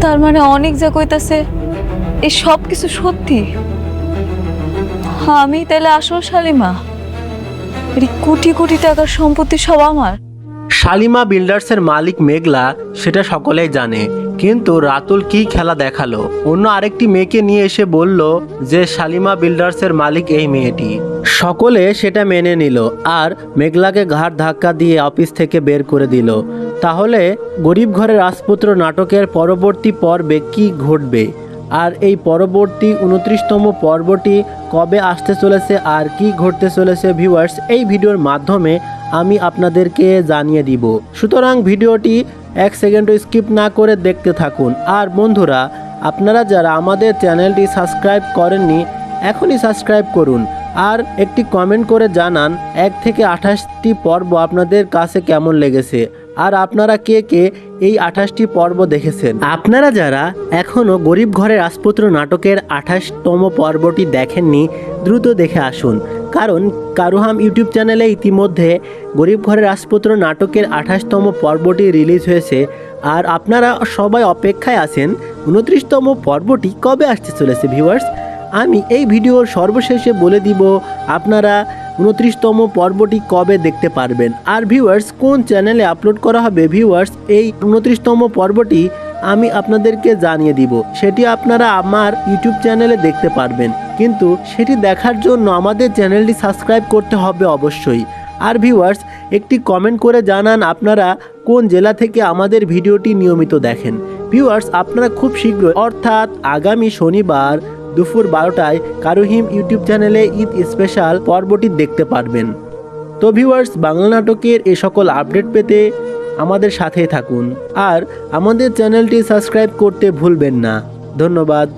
তার মানে অনেক যা কইতাছে এই সব কিছু সত্যি। আমি তাহলে আসল শালিমা, এই কোটি কোটি টাকার সম্পত্তি সব আমার। শালিমা বিল্ডার্সের মালিক মেঘলা সেটা সকলেই জানে, কিন্তু রাতুল কি খেলা দেখালো, অন্য আরেকটি মেয়েকে নিয়ে এসে বলল যে শালিমা বিল্ডার্সের মালিক এই মেয়েটি। সকলে সেটা মেনে নিল আর মেঘলাকে ঘাড় ধাক্কা দিয়ে অফিস থেকে বের করে দিল। তাহলে গরিব ঘরের রাজপুত্র নাটকের পরবর্তী পর্বে কি ঘটবে, আর এই পরবর্তী 29তম পর্বটি কবে আসতে চলেছে আর কি ঘটতে চলেছে ভিউয়ার্স, এই ভিডিওর মাধ্যমে আমি আপনাদেরকে জানিয়ে দিব। সুতরাং ভিডিওটি 1 সেকেন্ডও স্কিপ না করে দেখতে থাকুন। আর বন্ধুরা, আপনারা যারা আমাদের চ্যানেলটি সাবস্ক্রাইব করেননি এখনই সাবস্ক্রাইব করুন আর একটি কমেন্ট করে জানান 1 থেকে 28টি পর্ব আপনাদের কাছে কেমন লেগেছে, আর আপনারা কে কে এই 28টি পর্ব দেখেছেন। আপনারা যারা এখনও গরিব ঘরের রাজপুত্র নাটকের 28তম পর্বটি দেখেননি দ্রুত দেখে আসুন, কারণ কারুহাম ইউটিউব চ্যানেলে ইতিমধ্যে গরিব ঘরের রাজপুত্র নাটকের 28তম পর্বটি রিলিজ হয়েছে। আর আপনারা সবাই অপেক্ষায় আছেন 29তম পর্বটি কবে আসতে চলেছে ভিউয়ার্স। আমি এই ভিডিওর সর্বশেষে বলে দিব আপনারা 29তম পর্বটি কবে দেখতে পারবেন, আর ভিউয়ার্স কোন চ্যানেলে আপলোড করা হবে ভিউয়ার্স এই 29তম পর্বটি আমি আপনাদেরকে জানিয়ে দিব। সেটি আপনারা আমার ইউটিউব চ্যানেলে দেখতে পারবেন, কিন্তু সেটি দেখার জন্য আমাদের চ্যানেলটি সাবস্ক্রাইব করতে হবে অবশ্যই। আর ভিউয়ার্স একটি কমেন্ট করে জানান আপনারা কোন জেলা থেকে আমাদের ভিডিওটি নিয়মিত দেখেন। ভিউয়ার্স আপনারা খুব শীঘ্রই অর্থাৎ আগামী শনিবার দুপুর 12টায় কারুহিম ইউটিউব চ্যানেলে ঈদ স্পেশাল পর্বটি দেখতে পারবেন। তো ভিউয়ার্স বাংলা নাটকের এ সকল আপডেট পেতে আমাদের সাথেই থাকুন আর আমাদের চ্যানেলটি সাবস্ক্রাইব করতে ভুলবেন না। ধন্যবাদ।